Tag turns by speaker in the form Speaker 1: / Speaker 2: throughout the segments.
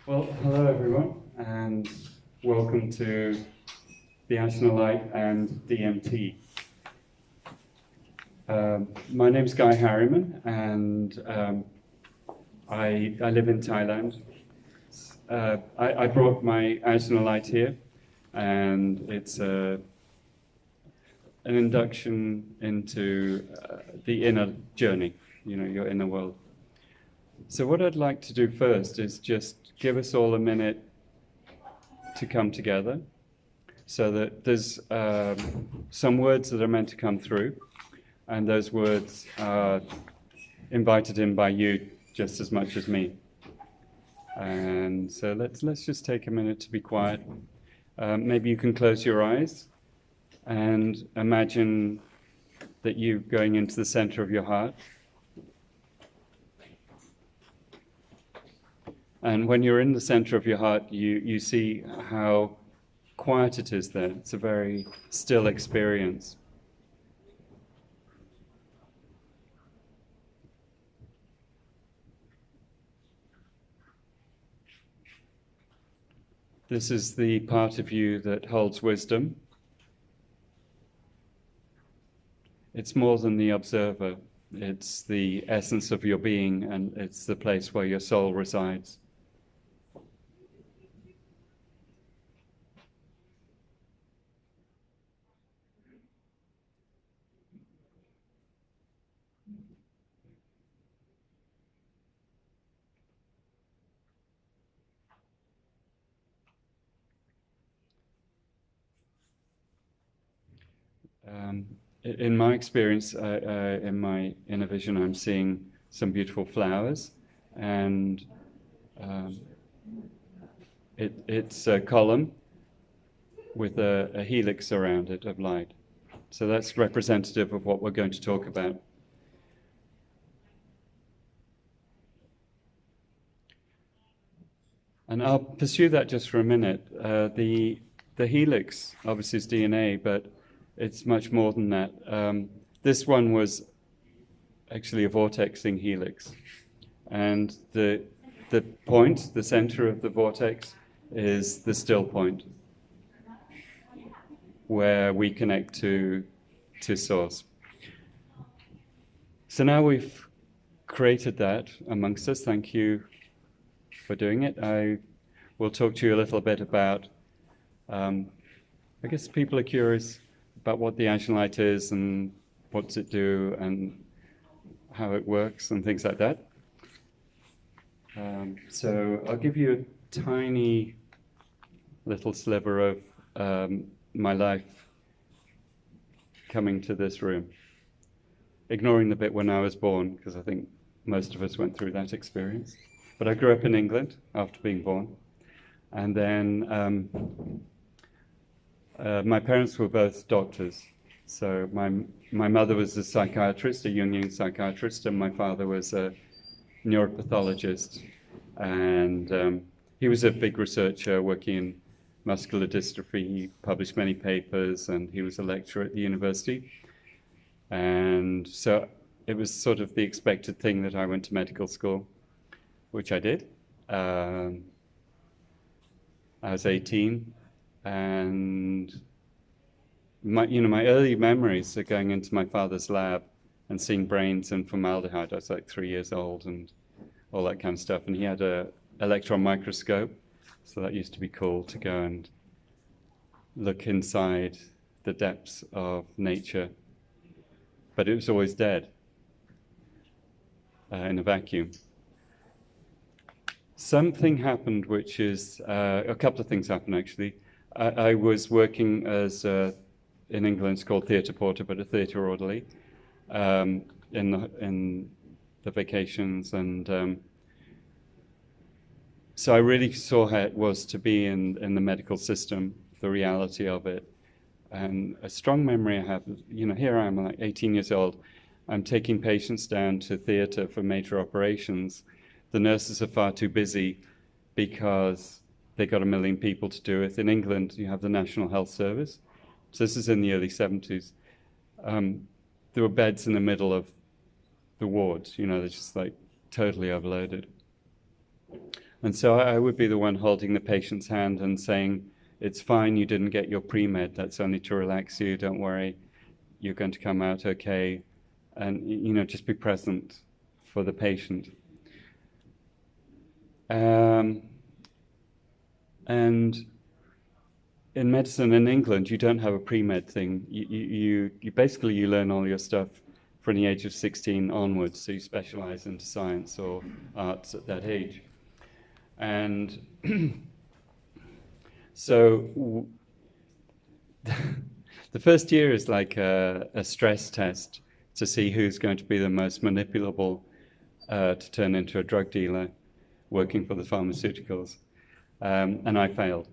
Speaker 1: Well, hello everyone, and welcome to the Ajna Light and DMT. My name's Guy Harriman, and I live in Thailand. I brought my Ajna Light here, and it's an induction into the inner journey, your inner world. So what I'd like to do first is just give us all a minute to come together, so that there's some words that are meant to come through, and those words are invited in by you just as much as me. And so let's just take a minute to be quiet. Maybe you can close your eyes and imagine that you're going into the center of your heart. And when you're in the center of your heart, you see how quiet it is there. It's a very still experience. This is the part of you that holds wisdom. It's more than the observer. It's the essence of your being, and it's the place where your soul resides. In my experience, in my inner vision, I'm seeing some beautiful flowers, and it's a column with a helix around it of light. So that's representative of what we're going to talk about. And I'll pursue that just for a minute. The helix obviously is DNA, but it's much more than that. This one was actually a vortexing helix. And the point, the center of the vortex, is the still point, where we connect to Source. So now we've created that amongst us. Thank you for doing it. I will talk to you a little bit about, I guess people are curious about what the Ajna Light is and what does it do and how it works and things like that. So I'll give you a tiny little sliver of my life coming to this room, ignoring the bit when I was born, because I think most of us went through that experience. But I grew up in England after being born, and then my parents were both doctors. So my mother was a psychiatrist, a Jungian psychiatrist, and my father was a neuropathologist. And he was a big researcher working in muscular dystrophy. He published many papers, and he was a lecturer at the university. And so it was sort of the expected thing that I went to medical school, which I did. I was 18. And my early memories are going into my father's lab and seeing brains in formaldehyde. I was like 3 years old and all that kind of stuff. And he had an electron microscope, so that used to be cool to go and look inside the depths of nature. But it was always dead in a vacuum. Something happened, which is a couple of things happened actually. I was working as, in England it's called theatre porter, but a theatre orderly, in the vacations. And so I really saw how it was to be in the medical system, the reality of it. And a strong memory I have, here I am, like 18 years old. I'm taking patients down to theatre for major operations. The nurses are far too busy because they got 1 million people to do it. In England, you have the National Health Service. So this is in the early 70s. There were beds in the middle of the wards. They're just like totally overloaded. And so I would be the one holding the patient's hand and saying, it's fine, you didn't get your pre-med, that's only to relax you, don't worry, you're going to come out okay. And, you know, just be present for the patient. And in medicine in England, you don't have a pre-med thing. You basically, you learn all your stuff from the age of 16 onwards, so you specialize into science or arts at that age. And so the first year is like a stress test to see who's going to be the most manipulable to turn into a drug dealer working for the pharmaceuticals. And I failed.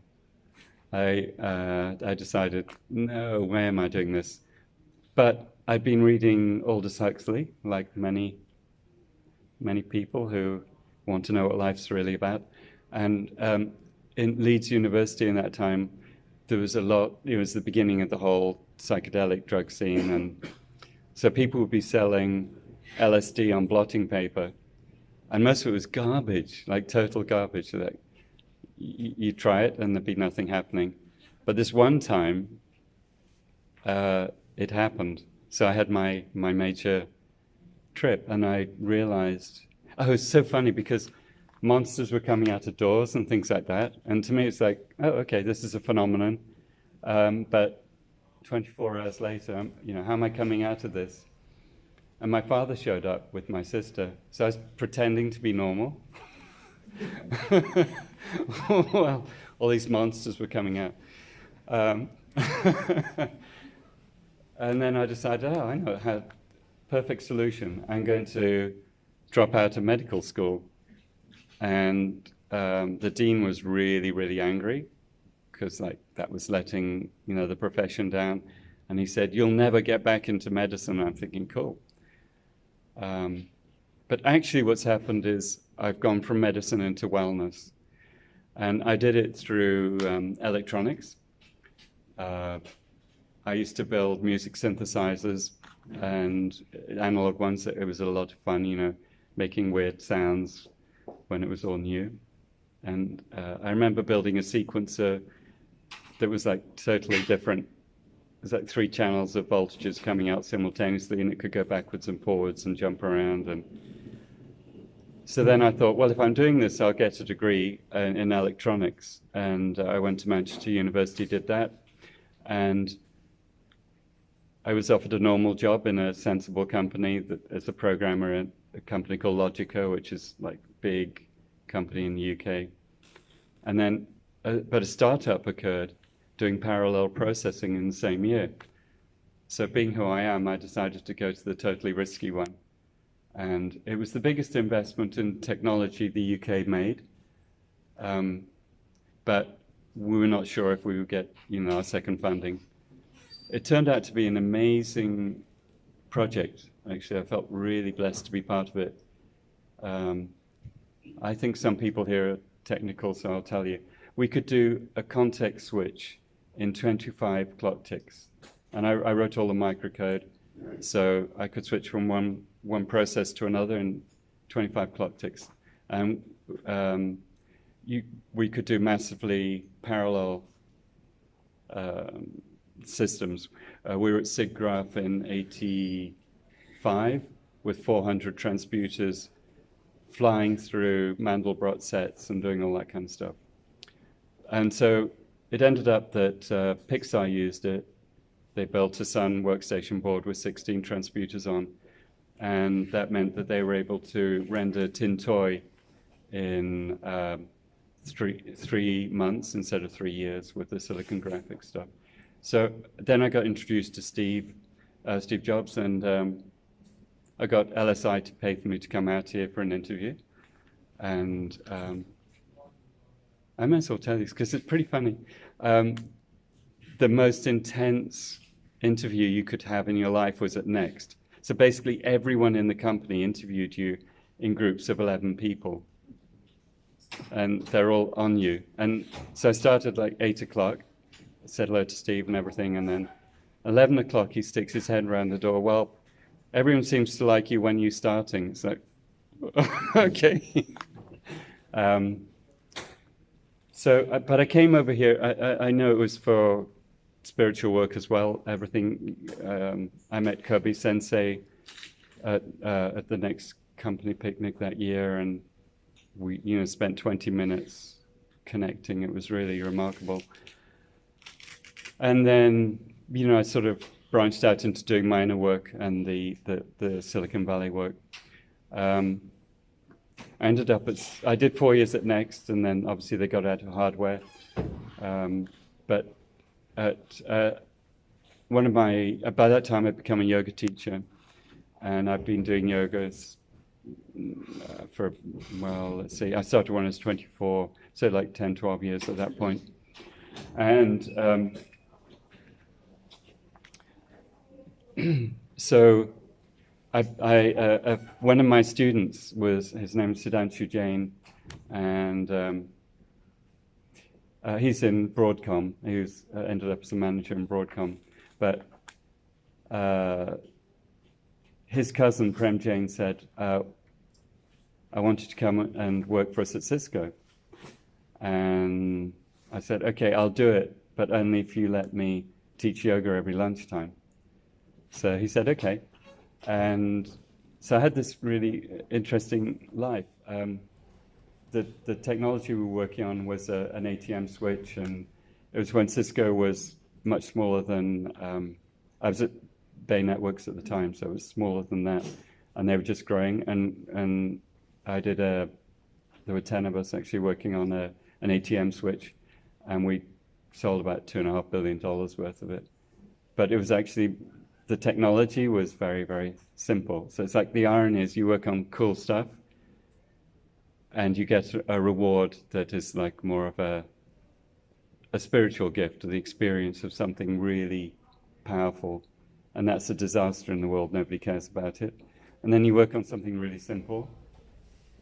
Speaker 1: I decided, no, why am I doing this? But I'd been reading Aldous Huxley, like many people who want to know what life's really about. And in Leeds University in that time, there was a lot, it was the beginning of the whole psychedelic drug scene. And so people would be selling LSD on blotting paper. And most of it was garbage, like total garbage. Like, you try it and there'd be nothing happening. But this one time, it happened. So I had my major trip and I realized, oh, it's so funny because monsters were coming out of doors and things like that. And to me, it's like, oh, okay, this is a phenomenon. But 24 hours later, you know, how am I coming out of this? And my father showed up with my sister. So I was pretending to be normal. Well, all these monsters were coming out. And then I decided, oh, I know, I had perfect solution. I'm going to drop out of medical school. And the dean was really, really angry because like that was letting, you know, the profession down. And he said, you'll never get back into medicine. I'm thinking, cool. But actually what's happened is I've gone from medicine into wellness. And I did it through electronics. I used to build music synthesizers and analog ones. It was a lot of fun, you know, making weird sounds when it was all new. And I remember building a sequencer that was like totally different. It was like 3 channels of voltages coming out simultaneously, and it could go backwards and forwards and jump around. And so then I thought, well, if I'm doing this, I'll get a degree in electronics. And I went to Manchester University, did that. And I was offered a normal job in a sensible company as a programmer at a company called Logico, which is like a big company in the UK. And then, but a startup occurred doing parallel processing in the same year. So being who I am, I decided to go to the totally risky one. And it was the biggest investment in technology the UK made. But we were not sure if we would get, you know, our second funding. It turned out to be an amazing project. Actually, I felt really blessed to be part of it. I think some people here are technical, so I'll tell you. We could do a context switch in 25 clock ticks. And I wrote all the microcode, so I could switch from one process to another in 25 clock ticks. And we could do massively parallel systems. We were at SIGGRAPH in '85 with 400 transmuters flying through Mandelbrot sets and doing all that kind of stuff. And so it ended up that Pixar used it. They built a Sun workstation board with 16 transmuters on, and that meant that they were able to render Tin Toy in 3 months instead of 3 years with the silicon graphics stuff. So then I got introduced to Steve Jobs, and I got LSI to pay for me to come out here for an interview. And I might as well tell you because it's pretty funny. The most intense interview you could have in your life was at Next. So basically everyone in the company interviewed you in groups of 11 people. And they're all on you. And so I started like 8 o'clock, said hello to Steve and everything, and then 11 o'clock he sticks his head around the door. Well, everyone seems to like you when you're starting. It's like, okay. So, but I came over here. I know it was for spiritual work as well. Everything. I met Kobe Sensei at the next company picnic that year, and we, spent 20 minutes connecting. It was really remarkable. And then, I sort of branched out into doing my inner work and the Silicon Valley work. I ended up I did 4 years at Next, and then obviously they got out of hardware. But at by that time I'd become a yoga teacher, and I've been doing yoga for, well, let's see, I started when I was 24, so like 10, 12 years at that point. And so one of my students his name is Sudhanshu Jain, and he's in Broadcom. He ended up as a manager in Broadcom, but his cousin Prem Jain said, I want you to come and work for us at Cisco. And I said, okay, I'll do it, but only if you let me teach yoga every lunchtime. So he said, okay. And so I had this really interesting life. The technology we were working on was an ATM switch, and it was when Cisco was much smaller than, I was at Bay Networks at the time, so it was smaller than that, and they were just growing. And there were 10 of us actually working on an ATM switch, and we sold about $2.5 billion worth of it. But it was actually, the technology was very, very simple. So it's like the irony is you work on cool stuff and you get a reward that is like more of a spiritual gift, or the experience of something really powerful. And that's a disaster in the world. Nobody cares about it. And then you work on something really simple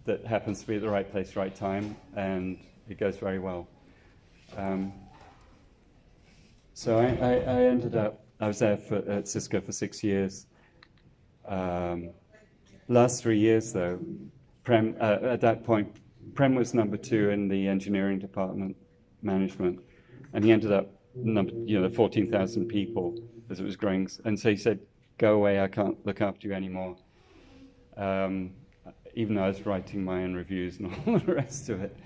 Speaker 1: that happens to be at the right place, right time, and it goes very well. So I ended up, I was there at Cisco for 6 years. Last 3 years, though, Prem, at that point, Prem was number 2 in the engineering department management, and he ended up 14,000 people as it was growing. And so he said, go away, I can't look after you anymore. Even though I was writing my own reviews and all the rest of it.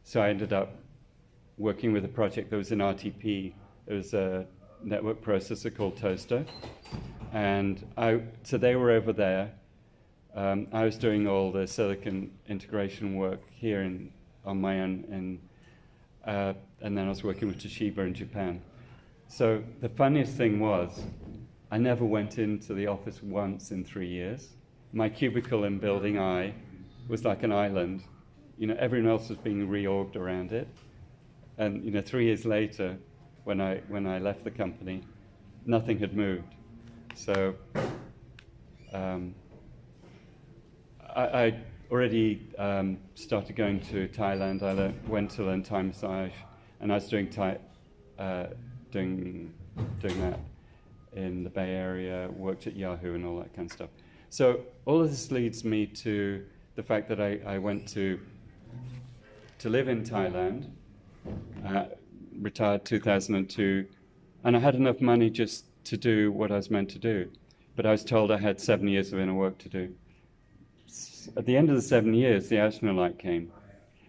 Speaker 1: So I ended up working with a project that was in RTP. It was a network processor called Toaster. And so they were over there. I was doing all the silicon integration work here on my own, and then I was working with Toshiba in Japan. So the funniest thing was, I never went into the office once in 3 years. My cubicle in Building I was like an island. Everyone else was being reorged around it. And 3 years later, when I left the company, nothing had moved. So I already started going to Thailand. I went to learn Thai massage, and I was doing that in the Bay Area, worked at Yahoo and all that kind of stuff. So all of this leads me to the fact that I went to live in Thailand, retired 2002, and I had enough money just to do what I was meant to do. But I was told I had 7 years of inner work to do. At the end of the 7 years, the Ajna Light came.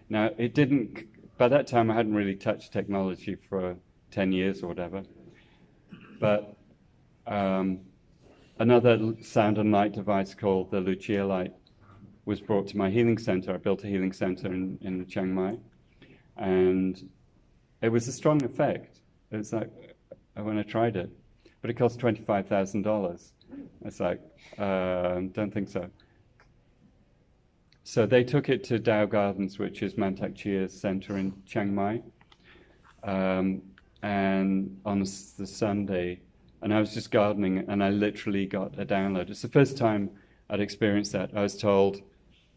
Speaker 1: Now, it didn't, by that time I hadn't really touched technology for 10 years or whatever. But another sound and light device called the Lucia Light was brought to my healing center. I built a healing center in Chiang Mai. And it was a strong effect. It was like, when I tried it. But it cost $25,000. It's like, don't think so. So they took it to Dao Gardens, which is Mantak Chia's center in Chiang Mai. And on the Sunday, and I was just gardening, and I literally got a download. It's the first time I'd experienced that. I was told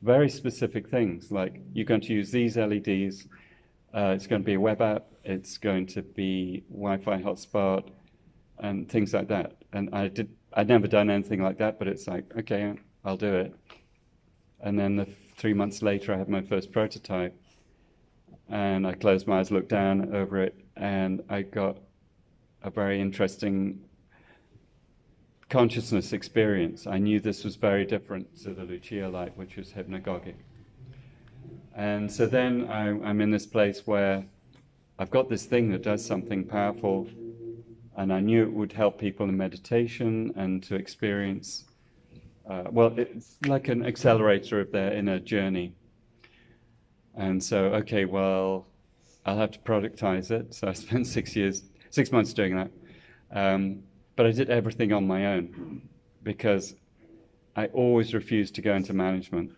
Speaker 1: very specific things, like you're going to use these LEDs, it's going to be a web app, it's going to be Wi-Fi hotspot, and things like that. And I'd never done anything like that, but it's like, okay, I'll do it. And then 3 months later, I had my first prototype. And I closed my eyes, looked down over it, and I got a very interesting consciousness experience. I knew this was very different to the Lucia light, which was hypnagogic. And so then I'm in this place where I've got this thing that does something powerful, and I knew it would help people in meditation and to experience, well, it's like an accelerator of their inner journey. And so, okay, well, I'll have to productize it. So I spent 6 months doing that. But I did everything on my own because I always refused to go into management.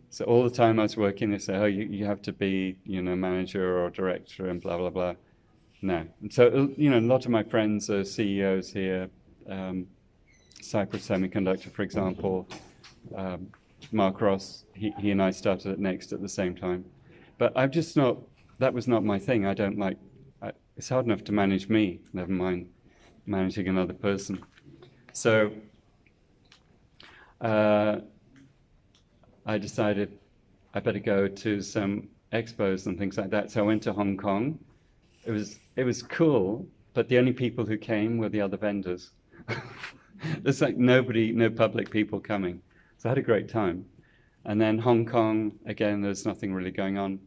Speaker 1: So all the time I was working, they say, oh, you have to be, manager or director and blah, blah, blah. No. And so, a lot of my friends are CEOs here. Cypress Semiconductor, for example. Mark Ross, he and I started at Next at the same time. But I'm just not, that was not my thing. I don't like, it's hard enough to manage me, never mind managing another person. So I decided I better go to some expos and things like that. So I went to Hong Kong. It was cool, but the only people who came were the other vendors. There's like no public people coming. So I had a great time. And then Hong Kong, again, there's nothing really going on.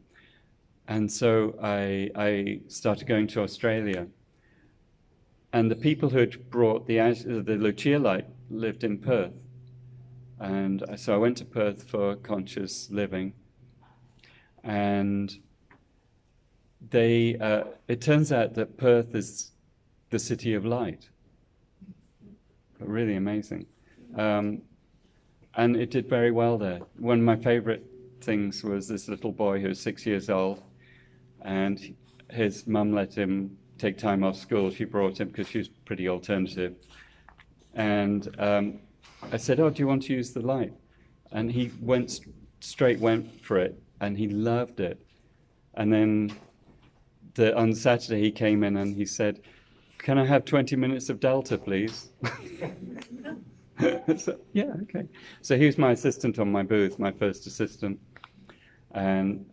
Speaker 1: And so I started going to Australia. And the people who had brought the Lucia light lived in Perth. And so I went to Perth for conscious living. And it turns out that Perth is the city of light. Really amazing. And it did very well there. One of my favorite things was this little boy who was 6 years old, and his mum let him take time off school. She brought him because she was pretty alternative. And I said, oh, do you want to use the light? And he went for it, and he loved it. And then on Saturday he came in and he said, can I have 20 minutes of Delta, please? So, yeah, okay. So he was my assistant on my booth, my first assistant. And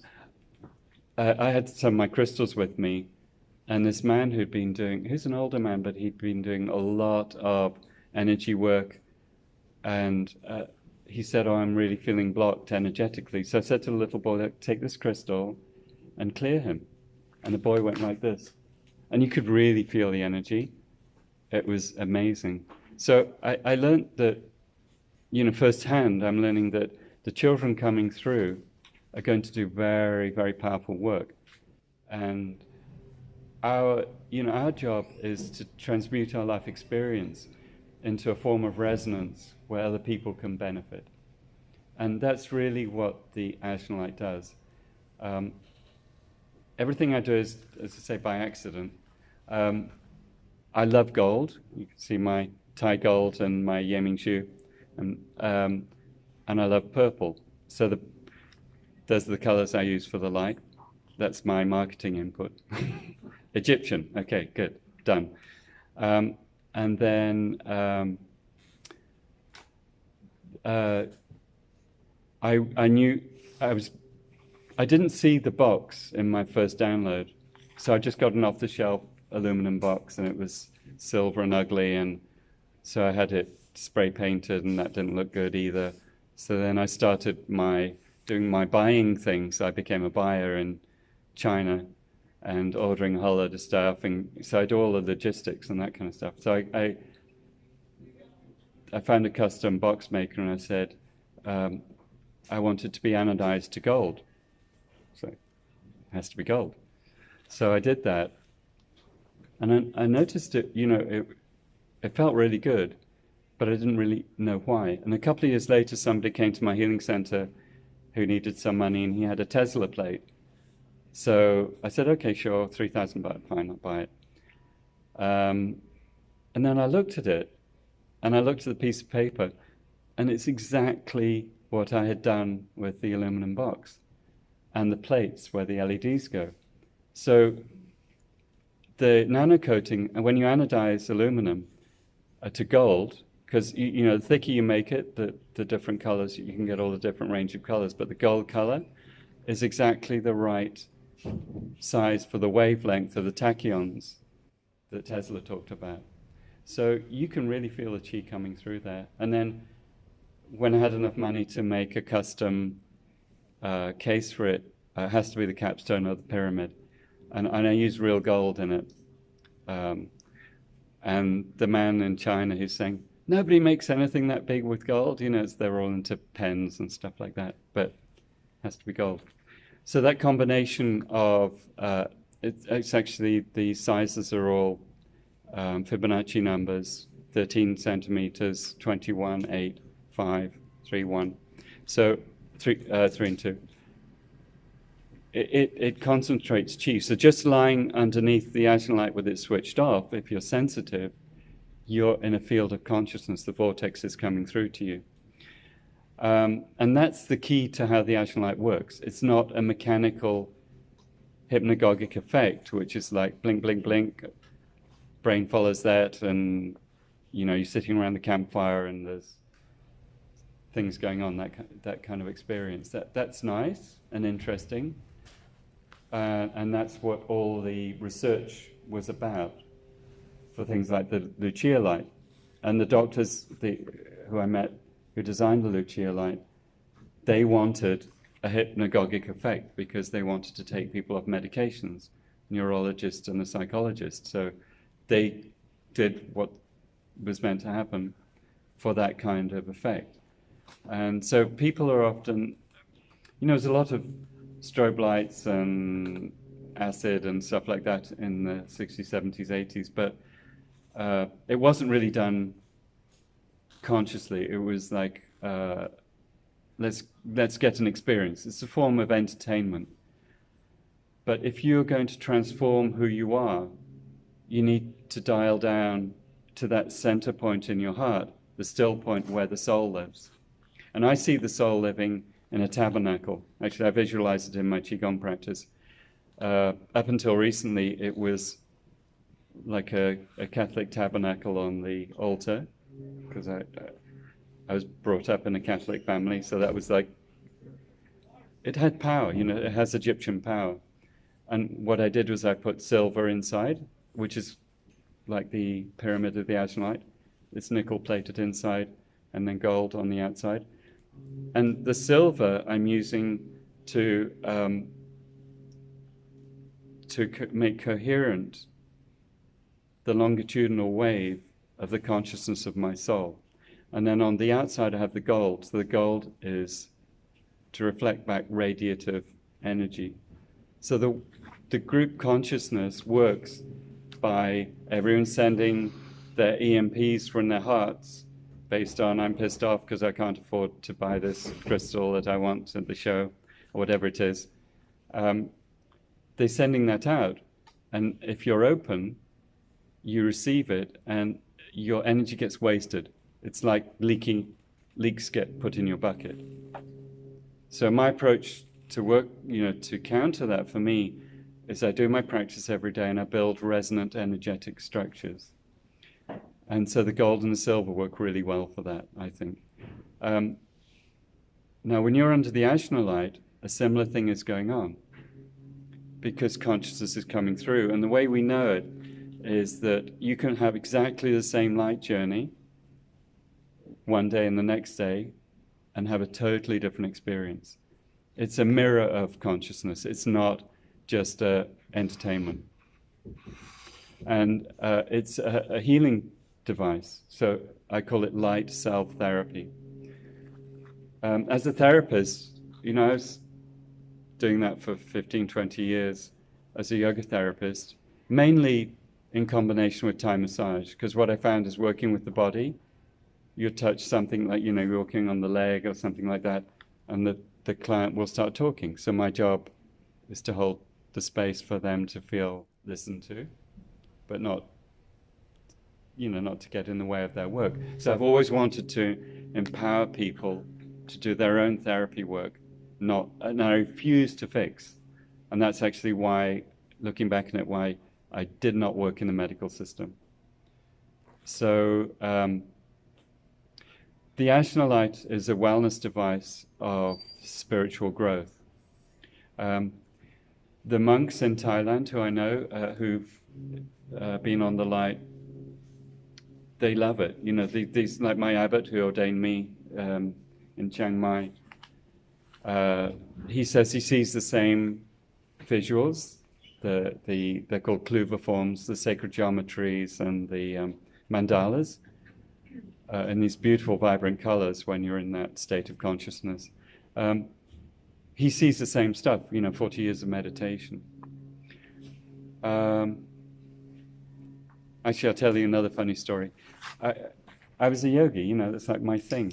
Speaker 1: I had some of my crystals with me. And this man he's an older man, but he'd been doing a lot of energy work. And he said, oh, I'm really feeling blocked energetically. So I said to the little boy, take this crystal and clear him. And the boy went like this. And you could really feel the energy. It was amazing. So I learned that, firsthand, I'm learning that the children coming through are going to do very, very powerful work. And our job is to transmute our life experience into a form of resonance where other people can benefit. And that's really what the Ajna Light does. Everything I do is, as I say, by accident. I love gold. You can see my Thai gold and my Yeming shoe. And I love purple. So those are the colors I use for the light. That's my marketing input. Egyptian. Okay, good. Done. And then I didn't see the box in my first download, so I just got an off-the-shelf aluminum box, and it was silver and ugly, and so I had it spray painted, and that didn't look good either. So then I started doing my buying things. I became a buyer in China and ordering a whole load of stuff, and so I do all the logistics and that kind of stuff. So I found a custom box maker, and I said I want it to be anodized to gold. So it has to be gold. So I did that, and I noticed it. It felt really good, but I didn't really know why. And a couple of years later, somebody came to my healing center who needed some money, and he had a Tesla plate. So I said, okay, sure, 3,000 baht, fine, I'll buy it. And then I looked at it, and I looked at the piece of paper, and it's exactly what I had done with the aluminum box and the plates where the LEDs go. So the nano coating, and when you anodize aluminum to gold, because the thicker you make it, the different colors, you can get all the different range of colors, but the gold color is exactly the right size for the wavelength of the tachyons that Tesla talked about. So you can really feel the chi coming through there. And then when I had enough money to make a custom case for it, it has to be the capstone of the pyramid. And I use real gold in it. And the man in China who's saying, nobody makes anything that big with gold. You know, they're all into pens and stuff like that, but it has to be gold. So that combination of, it's actually, the sizes are all Fibonacci numbers, 13 centimeters, 21, 8, 5, 3, 1. So 3 and 2. It concentrates chi. So just lying underneath the Ajna light with it switched off, if you're sensitive, you're in a field of consciousness. The vortex is coming through to you. And that's the key to how the Ajna light works. It's not a mechanical hypnagogic effect, which is like blink, blink, blink, brain follows that, and you know, you're sitting around the campfire and there's things going on, that kind of experience. That's nice and interesting. And that's what all the research was about for things like the Lucia light. And the doctors who I met who designed the Lucia light, they wanted a hypnagogic effect because they wanted to take people off medications, neurologists and a psychologist. So they did what was meant to happen for that kind of effect. And so people are often, you know, there's a lot of strobe lights and acid and stuff like that in the 60s, 70s, 80s, but it wasn't really done consciously. It was like, let's get an experience. It's a form of entertainment. But if you're going to transform who you are, you need to dial down to that center point in your heart, the still point where the soul lives. And I see the soul living in a tabernacle. Actually, I visualize it in my Qigong practice. Up until recently, it was like a Catholic tabernacle on the altar, because I was brought up in a Catholic family, so that was like, it had power, you know, it has Egyptian power. And what I did was I put silver inside, which is like the pyramid of the Ajna light. It's nickel plated inside and then gold on the outside. And the silver I'm using to make coherent the longitudinal wave of the consciousness of my soul. And then on the outside I have the gold. So the gold is to reflect back radiative energy. So the group consciousness works by everyone sending their EMPs from their hearts based on, I'm pissed off because I can't afford to buy this crystal that I want at the show, or whatever it is. They're sending that out. And if you're open, you receive it, and your energy gets wasted. It's like leaks get put in your bucket. So my approach to work, you know, to counter that for me, is I do my practice every day and I build resonant energetic structures. And so the gold and the silver work really well for that, I think. Now, when you're under the Ajna light, a similar thing is going on because consciousness is coming through. And the way we know it is that you can have exactly the same light journey one day and the next day and have a totally different experience. It's a mirror of consciousness. It's not just entertainment. And it's a healing device. So I call it light self therapy. As a therapist, you know, I was doing that for 15, 20 years as a yoga therapist, mainly in combination with Thai massage, because what I found is working with the body, you touch something like, you know, you're walking on the leg or something like that, and the client will start talking. So my job is to hold the space for them to feel listened to, but not, you know, not to get in the way of their work. So I've always wanted to empower people to do their own therapy work, and I refuse to fix. And that's actually why, looking back on it, why I did not work in the medical system. So the Ajna light is a wellness device of spiritual growth. The monks in Thailand who I know, who've been on the light, they love it. You know, these, like my abbot who ordained me in Chiang Mai, he says he sees the same visuals. They're called kluva forms, the sacred geometries and the mandalas, in these beautiful, vibrant colors when you're in that state of consciousness. He sees the same stuff, 40 years of meditation. Actually, I'll tell you another funny story. I was a yogi, that's like my thing.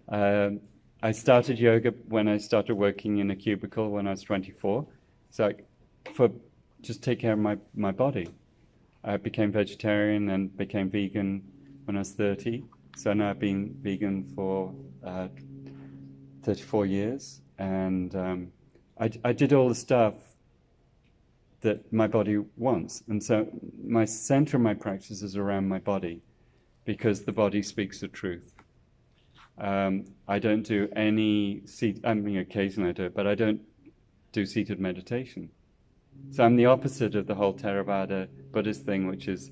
Speaker 1: I started yoga when I started working in a cubicle when I was 24. So just take care of my body. I became vegetarian and became vegan when I was 30. So now I've been vegan for 34 years. And I did all the stuff that my body wants. And so my center of my practice is around my body because the body speaks the truth. I don't do any, occasionally I do it, but I don't do seated meditation. So I'm the opposite of the whole Theravada Buddhist thing, which is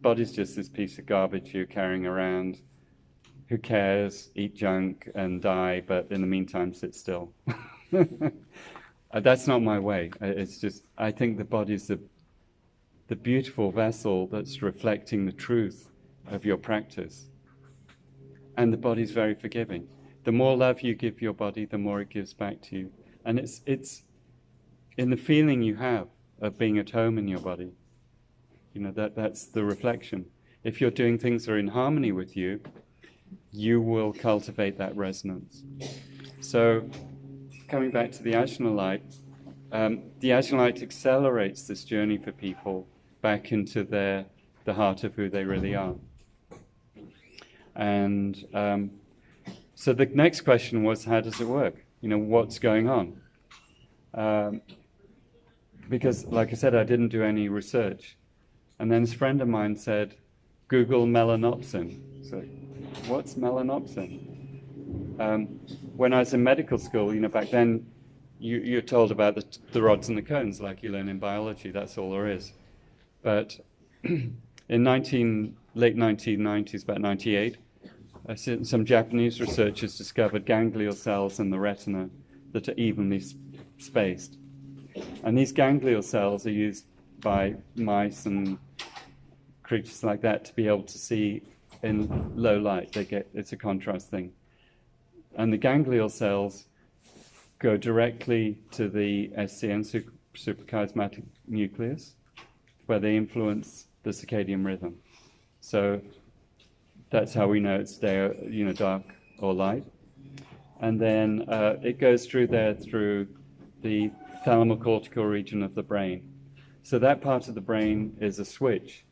Speaker 1: body's just this piece of garbage you're carrying around. Who cares? Eat junk and die, but in the meantime sit still. That's not my way. It's just, I think the body's the beautiful vessel that's reflecting the truth of your practice. And the body's very forgiving. The more love you give your body, the more it gives back to you. And it's in the feeling you have of being at home in your body. That's the reflection. If you're doing things that are in harmony with you, you will cultivate that resonance. So, coming back to the Ajna Light, the Ajna Light accelerates this journey for people back into the heart of who they really are. And so the next question was, how does it work? What's going on? Because, like I said, I didn't do any research. And then this friend of mine said, Google melanopsin. So, what's melanopsin? When I was in medical school, back then, you're told about the rods and the cones, like you learn in biology. That's all there is. But in late 1990s, about 98, some Japanese researchers discovered ganglial cells in the retina that are evenly spaced. And these ganglial cells are used by mice and creatures like that to be able to see in low light. It's a contrast thing. And the ganglial cells go directly to the SCN, suprachiasmatic nucleus, where they influence the circadian rhythm. So that's how we know it's dark or light. And then it goes through the thalamocortical region of the brain. So that part of the brain is a switch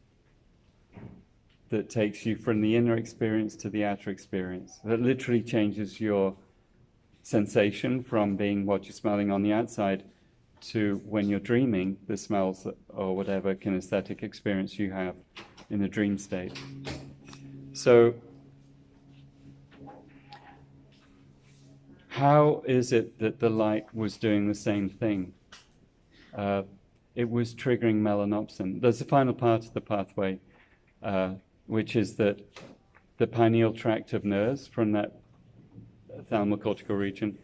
Speaker 1: that takes you from the inner experience to the outer experience. That literally changes your sensation from being what you're smelling on the outside to when you're dreaming, the smells or whatever kinesthetic experience you have in the dream state. So how is it that the light was doing the same thing? It was triggering melanopsin. There's the final part of the pathway, which is that the pineal tract of nerves from that thalamocortical region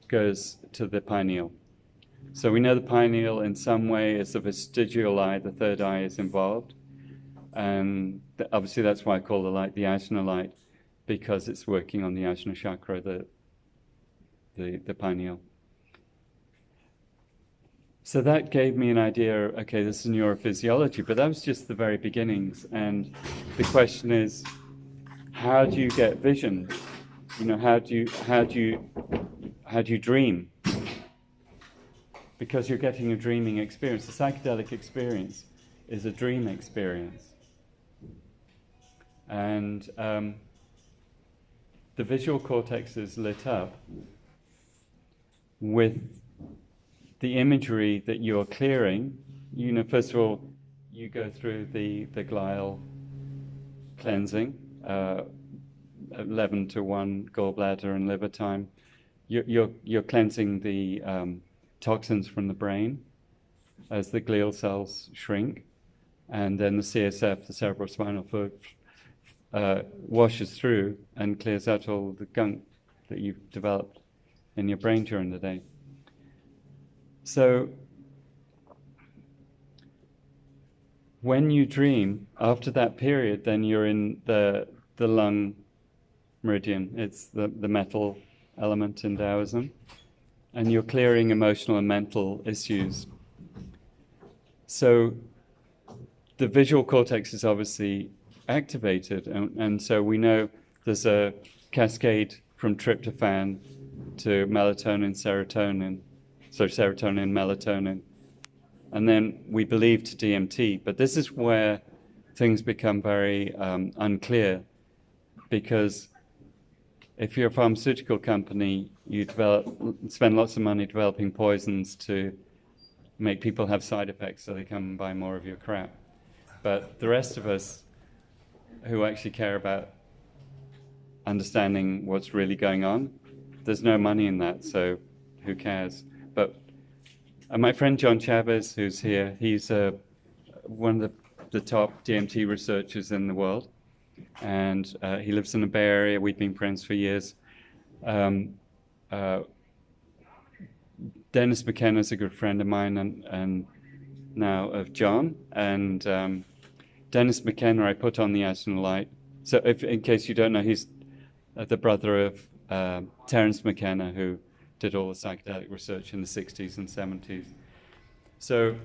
Speaker 1: goes to the pineal. So we know the pineal in some way is the vestigial eye, the third eye is involved. And obviously that's why I call the light the Ajna Light, because it's working on the Ajna chakra, the pineal. So that gave me an idea, okay, this is neurophysiology, but that was just the very beginnings. And the question is, how do you get vision? How do you dream? Because you're getting a dreaming experience. The psychedelic experience is a dream experience. And the visual cortex is lit up with the imagery that you're clearing. First of all, you go through the glial cleansing, 11 to 1 gallbladder and liver time. You're cleansing the toxins from the brain as the glial cells shrink, and then the CSF, the cerebrospinal fluid, washes through and clears out all the gunk that you've developed in your brain during the day. So when you dream, after that period, then you're in the lung meridian. It's the metal element in Taoism. And you're clearing emotional and mental issues. So the visual cortex is obviously activated, and so we know there's a cascade from tryptophan to melatonin, serotonin, melatonin, and then we believe to DMT. But this is where things become very unclear, because if you're a pharmaceutical company, you spend lots of money developing poisons to make people have side effects so they come and buy more of your crap. But the rest of us who actually care about understanding what's really going on, there's no money in that, so who cares? But my friend John Chavez, who's here, he's one of the top DMT researchers in the world, and he lives in the Bay Area. We've been friends for years. Dennis McKenna's a good friend of mine, and now of John. And Dennis McKenna, I put on the Ajna Light. So in case you don't know, he's the brother of Terence McKenna, who did all the psychedelic research in the 60s and 70s. So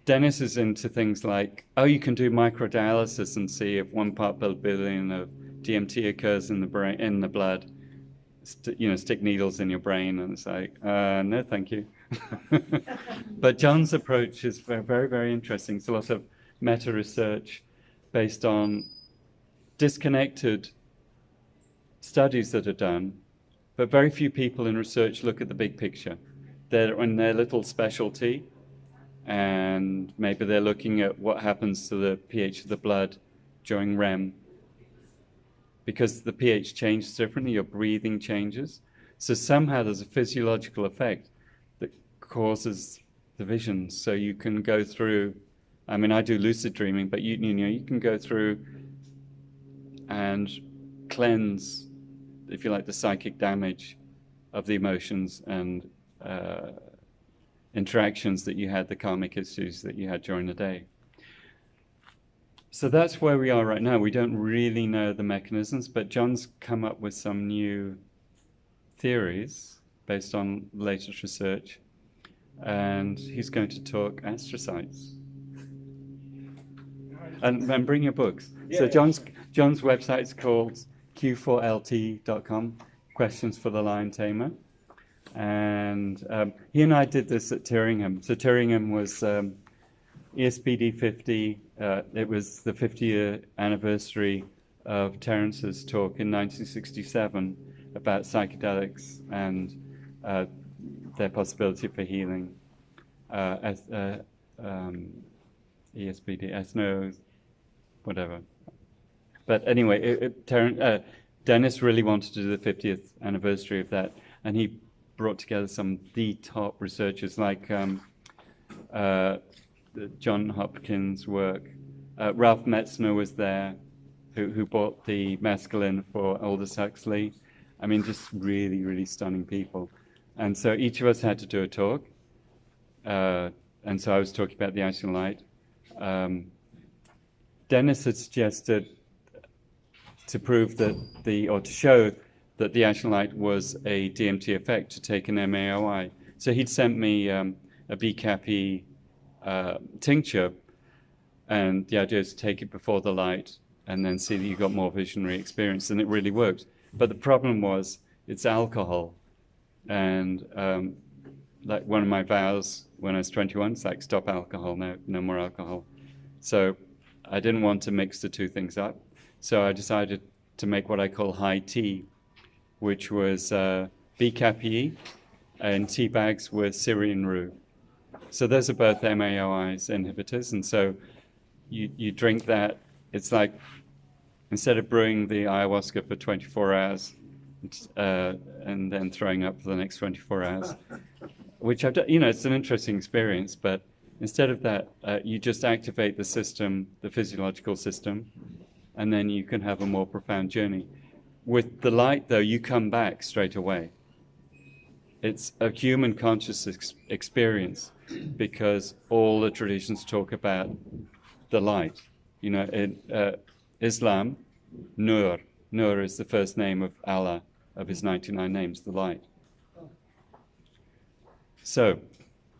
Speaker 1: Dennis is into things like, you can do microdialysis and see if 1 part per billion of DMT occurs in the brain, in the blood. Stick needles in your brain, and it's like, no, thank you. But John's approach is very, very, very interesting. It's a lot of meta research based on disconnected studies that are done, but very few people in research look at the big picture. They're in their little specialty, and maybe they're looking at what happens to the pH of the blood during REM, because the pH changes differently, your breathing changes. So somehow there's a physiological effect that causes the visions. So you can go through, I mean, I do lucid dreaming, but you can go through and cleanse, if you like, the psychic damage of the emotions and interactions that you had, the karmic issues that you had during the day. So that's where we are right now. We don't really know the mechanisms, but John's come up with some new theories based on latest research, and he's going to talk astrocytes. And bring your books. Yeah. So John's website's called q4lt.com, Questions for the Lion Tamer. And he and I did this at Tyringham. So Tyringham was ESPD 50. It was the 50-year anniversary of Terence's talk in 1967 about psychedelics and their possibility for healing. ESPD, ethno, whatever. But anyway, Dennis really wanted to do the 50th anniversary of that, and he brought together some of the top researchers like John Hopkins' work. Ralph Metzner was there, who bought the mescaline for Aldous Huxley. I mean, just really, really stunning people. And so each of us had to do a talk. And so I was talking about the Ajna Light. Dennis had suggested to prove that or to show that the Ajna Light was a DMT effect, to take an MAOI. So he'd sent me a BCAP tincture, and the idea is to take it before the light and then see that you got more visionary experience, and it really worked. But the problem was it's alcohol, and like one of my vows when I was 21, it's like, stop alcohol, no more alcohol. So I didn't want to mix the two things up, so I decided to make what I call high tea, which was BCAP and tea bags with Syrian rue. So those are both MAOIs inhibitors, and so you drink that. It's like, instead of brewing the ayahuasca for 24 hours, and then throwing up for the next 24 hours, which I've done. You know, it's an interesting experience, but instead of that, you just activate the system, the physiological system, and then you can have a more profound journey. With the light, though, you come back straight away. It's a human conscious experience, because all the traditions talk about the light. You know, in Islam, Nur. Nur is the first name of Allah, of his 99 names, the light. So,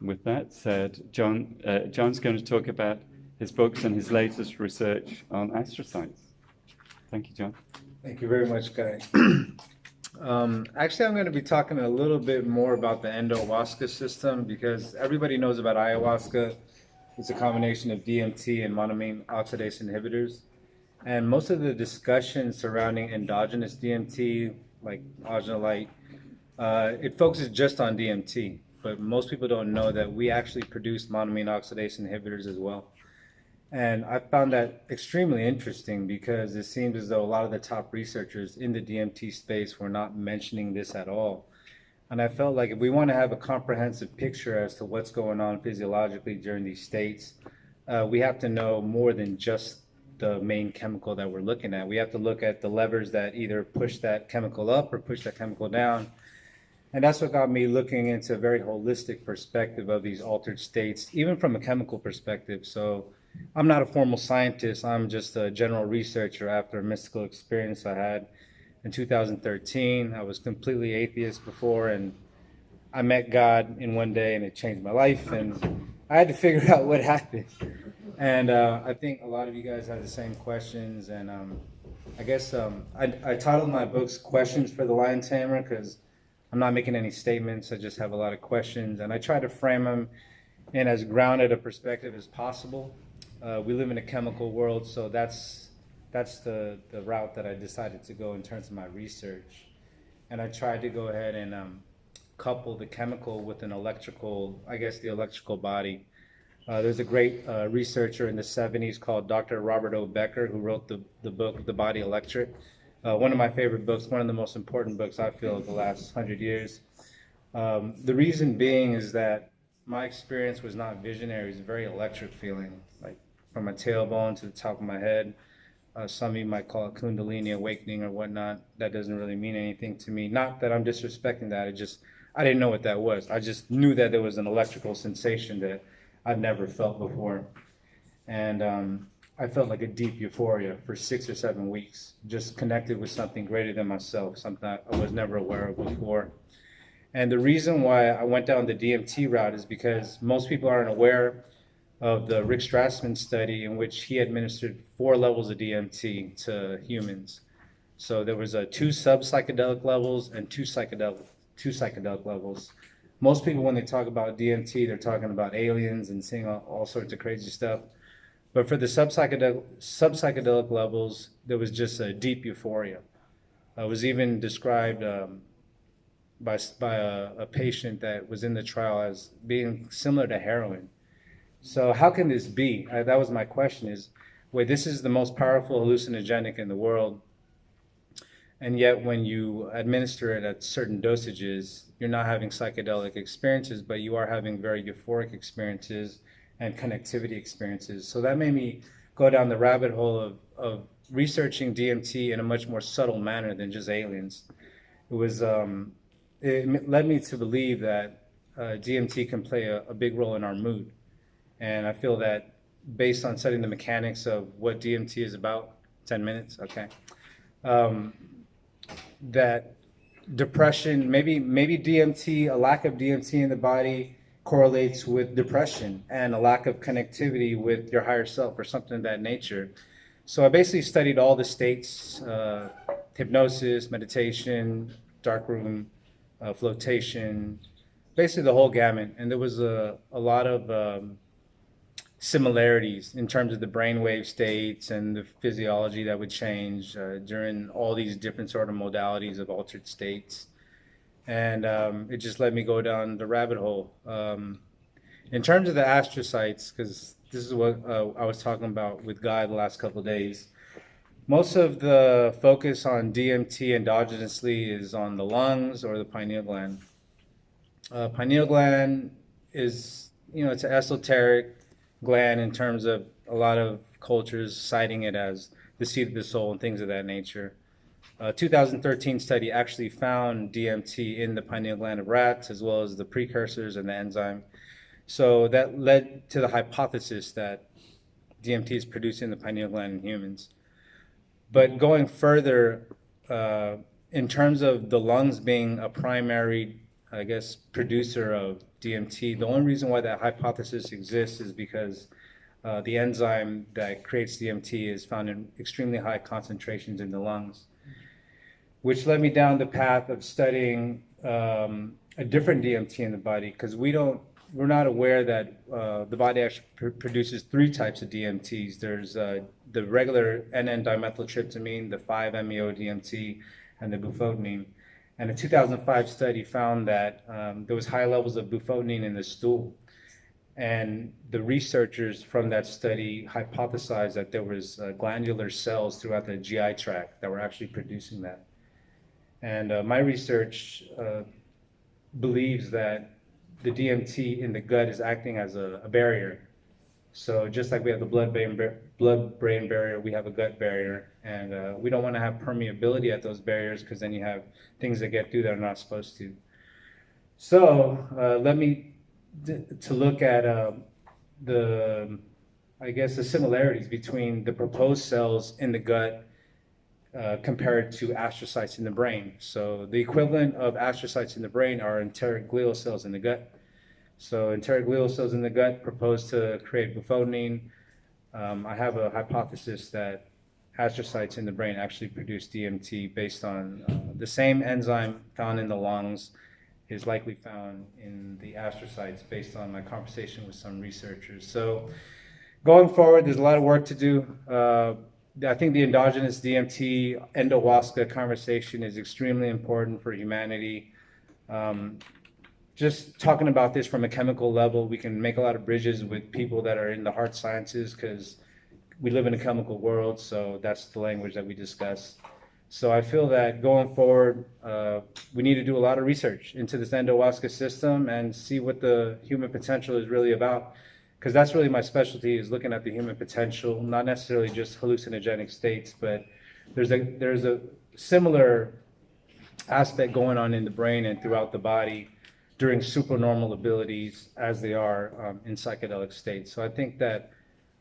Speaker 1: with that said, John's going to talk about his books and his latest research on astrocytes. Thank you, John.
Speaker 2: Thank you very much, Guy. Actually, I'm going to be talking a little bit more about the endo-ayahuasca system, because everybody knows about ayahuasca. It's a combination of DMT and monoamine oxidase inhibitors. And most of the discussion surrounding endogenous DMT, like Ajna Light, it focuses just on DMT. But most people don't know that we actually produce monoamine oxidase inhibitors as well. And I found that extremely interesting, because it seems as though a lot of the top researchers in the DMT space were not mentioning this at all. And I felt like if we want to have a comprehensive picture as to what's going on physiologically during these states, we have to know more than just the main chemical that we're looking at. We have to look at the levers that either push that chemical up or push that chemical down. And that's what got me looking into a very holistic perspective of these altered states, even from a chemical perspective. So I'm not a formal scientist. I'm just a general researcher after a mystical experience I had in 2013. I was completely atheist before, and I met God in one day, and it changed my life, and I had to figure out what happened. And I think a lot of you guys have the same questions, and I guess I titled my books Questions for the Lion Tamer, because I'm not making any statements. I just have a lot of questions, and I try to frame them in as grounded a perspective as possible. We live in a chemical world, so that's the route that I decided to go in terms of my research. And I tried to go ahead and couple the chemical with an electrical, I guess the electrical body. There's a great researcher in the 70s called Dr. Robert O. Becker, who wrote the book, The Body Electric. One of my favorite books, one of the most important books I feel of the last 100 years. The reason being is that my experience was not visionary. It was a very electric feeling, like from my tailbone to the top of my head. Some of you might call it Kundalini awakening or whatnot. That doesn't really mean anything to me. Not that I'm disrespecting that. I didn't know what that was. I just knew that there was an electrical sensation that I'd never felt before. And I felt like a deep euphoria for 6 or 7 weeks, just connected with something greater than myself, something I was never aware of before. And the reason why I went down the DMT route is because most people aren't aware of the Rick Strassman study, in which he administered 4 levels of DMT to humans. So there was 2 sub-psychedelic levels and 2 psychedelic levels. Most people, when they talk about DMT, they're talking about aliens and seeing all sorts of crazy stuff. But for the sub-psychedelic levels, there was just a deep euphoria. It was even described by a patient that was in the trial as being similar to heroin. So how can this be? That was my question, is, wait, this is the most powerful hallucinogenic in the world, and yet when you administer it at certain dosages, you're not having psychedelic experiences, but you are having very euphoric experiences and connectivity experiences. So that made me go down the rabbit hole of researching DMT in a much more subtle manner than just aliens. It led me to believe that DMT can play a big role in our mood. And I feel that based on studying the mechanics of what DMT is about, 10 minutes, okay, that depression, maybe DMT, a lack of DMT in the body correlates with depression and a lack of connectivity with your higher self or something of that nature. So I basically studied all the states, hypnosis, meditation, darkroom, flotation, basically the whole gamut. And there was a lot of similarities in terms of the brainwave states and the physiology that would change during all these different sort of modalities of altered states. And it just let me go down the rabbit hole. In terms of the astrocytes, because this is what I was talking about with Guy the last couple of days, Most of the focus on DMT endogenously is on the lungs or the pineal gland. Pineal gland is, it's an esoteric gland in terms of a lot of cultures citing it as the seat of the soul and things of that nature. A 2013 study actually found DMT in the pineal gland of rats, as well as the precursors and the enzyme. So that led to the hypothesis that DMT is produced in the pineal gland in humans. But going further, in terms of the lungs being a primary, I guess, producer of DMT, the only reason why that hypothesis exists is because the enzyme that creates DMT is found in extremely high concentrations in the lungs, which led me down the path of studying a different DMT in the body, because we're not aware that the body actually produces three types of DMTs. There's the regular N,N-dimethyltryptamine, the 5-MeO-DMT, and the bufotenine. And a 2005 study found that there was high levels of bufotenine in the stool. And the researchers from that study hypothesized that there was glandular cells throughout the GI tract that were actually producing that. And my research believes that the DMT in the gut is acting as a barrier. So just like we have the blood-brain barrier, we have a gut barrier. And we don't want to have permeability at those barriers, because then you have things that get through that are not supposed to. So let me to look at the similarities between the proposed cells in the gut compared to astrocytes in the brain. So the equivalent of astrocytes in the brain are enteric glial cells in the gut. So enteric glial cells in the gut propose to create bufotenine. I have a hypothesis that astrocytes in the brain actually produce DMT based on the same enzyme found in the lungs is likely found in the astrocytes, based on my conversation with some researchers. So going forward, there's a lot of work to do. I think the endogenous DMT endowaska conversation is extremely important for humanity. Just talking about this from a chemical level, we can make a lot of bridges with people that are in the hard sciences, because we live in a chemical world, so that's the language that we discuss. So I feel that going forward, we need to do a lot of research into this endowaska system and see what the human potential is really about. Because that's really my specialty, is looking at the human potential, not necessarily just hallucinogenic states, but there's a similar aspect going on in the brain and throughout the body during supernormal abilities as they are in psychedelic states. So I think that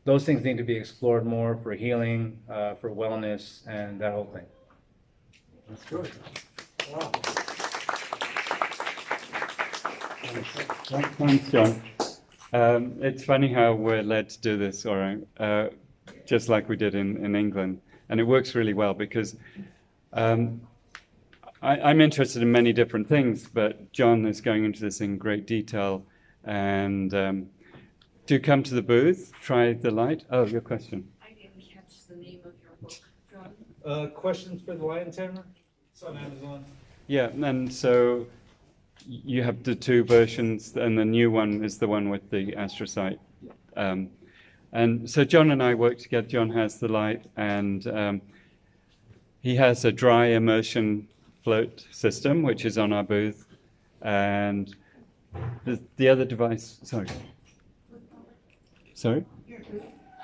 Speaker 2: those things need to be explored more for healing, for wellness, and that whole thing.
Speaker 3: That's good. Wow.
Speaker 1: Thanks, John. It's funny how we're led to do this, all right, just like we did in England. And it works really well, because I'm interested in many different things, but John is going into this in great detail. And do come to the booth, try the light. Oh, your question.
Speaker 4: I didn't catch the name of your book, John.
Speaker 2: Questions for the Lion Tamer? It's on Amazon.
Speaker 1: Yeah, and so you have the two versions, and the new one is the one with the astrocyte. And so John and I work together. John has the light, and he has a dry immersion float system, which is on our booth. And the other device, sorry?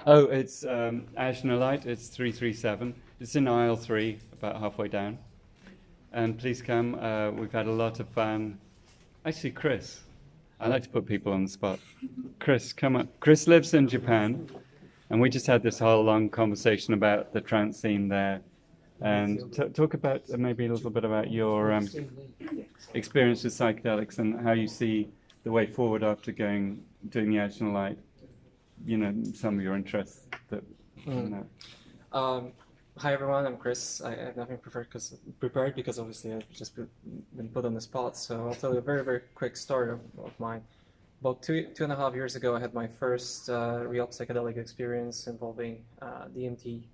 Speaker 1: Oh, it's Ajna Light. It's 337. It's in aisle 3, about halfway down. And please come. We've had a lot of fun. I see Chris. I like to put people on the spot. Chris, come up. Chris lives in Japan, and we just had this whole long conversation about the trance scene there. And talk about maybe a little bit about your experience with psychedelics and how you see the way forward after doing the Ajna Light. Some of your interests.
Speaker 3: Hi everyone, I'm Chris. I have nothing prepared because obviously I've just been put on the spot. So I'll tell you a very, very quick story of mine. About two and a half years ago, I had my first real psychedelic experience involving DMT,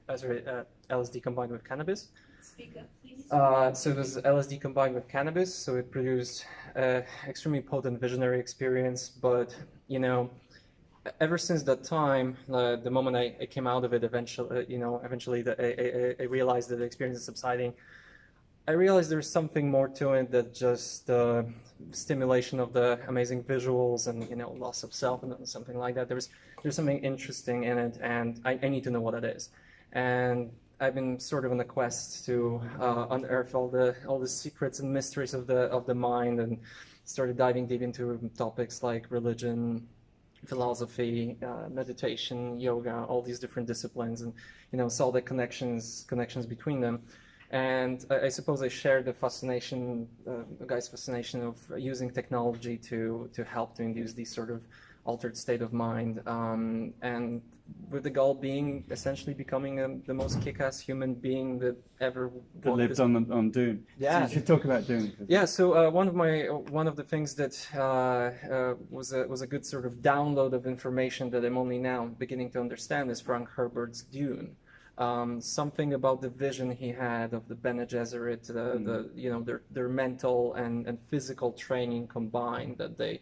Speaker 3: LSD combined with cannabis.
Speaker 4: Speak up, please.
Speaker 3: So it was LSD combined with cannabis, so it produced extremely potent visionary experience, but ever since that time, the moment I came out of it, eventually I realized that the experience is subsiding. I realized there's something more to it than just stimulation of the amazing visuals and loss of self and something like that. There's something interesting in it, and I need to know what it is. And I've been sort of on a quest to unearth all the secrets and mysteries of the mind, and started diving deep into topics like religion, philosophy, meditation, yoga, all these different disciplines, and saw the connections between them. And I suppose I share the fascination, the guy's fascination of using technology to help to induce these sort of altered state of mind, and with the goal being essentially becoming the most kick-ass human being that ever
Speaker 1: lived on Dune.
Speaker 3: Yeah,
Speaker 1: so you should talk about Dune.
Speaker 3: Yeah. So one of the things that was a good sort of download of information that I'm only now beginning to understand is Frank Herbert's Dune. Something about the vision he had of the Bene Gesserit, their mental and physical training combined that they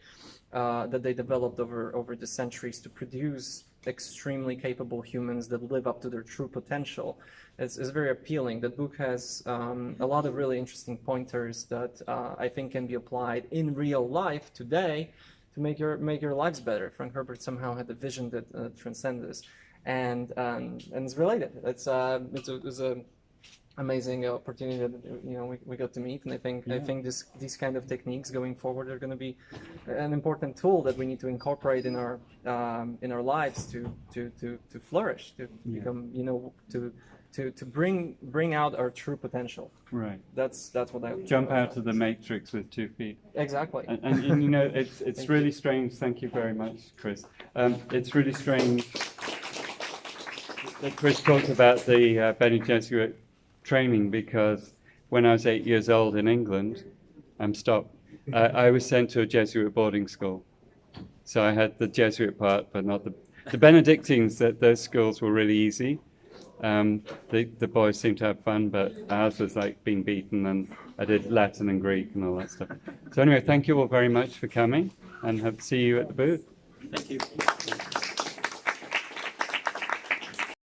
Speaker 3: developed over the centuries to produce extremely capable humans that live up to their true potential. It's very appealing. The book has a lot of really interesting pointers that I think can be applied in real life today to make your lives better. Frank Herbert somehow had a vision that transcends this. And it's related. It was an amazing opportunity that we got to meet, and I think these kind of techniques going forward are going to be an important tool that we need to incorporate in our lives to flourish, to become to bring out our true potential.
Speaker 1: Right.
Speaker 3: That's what I
Speaker 1: jump out of the matrix with 2 feet.
Speaker 3: Exactly.
Speaker 1: And it's really strange. Thank you very much, Chris. It's really strange that Chris talked about the Bene Gesserit training, because when I was 8 years old in England, I was sent to a Jesuit boarding school. So I had the Jesuit part, but not the Benedictines. Those schools were really easy. The boys seemed to have fun, but ours was like being beaten, and I did Latin and Greek and all that stuff. So anyway, thank you all very much for coming, and hope to see you at the booth.
Speaker 3: Thank you.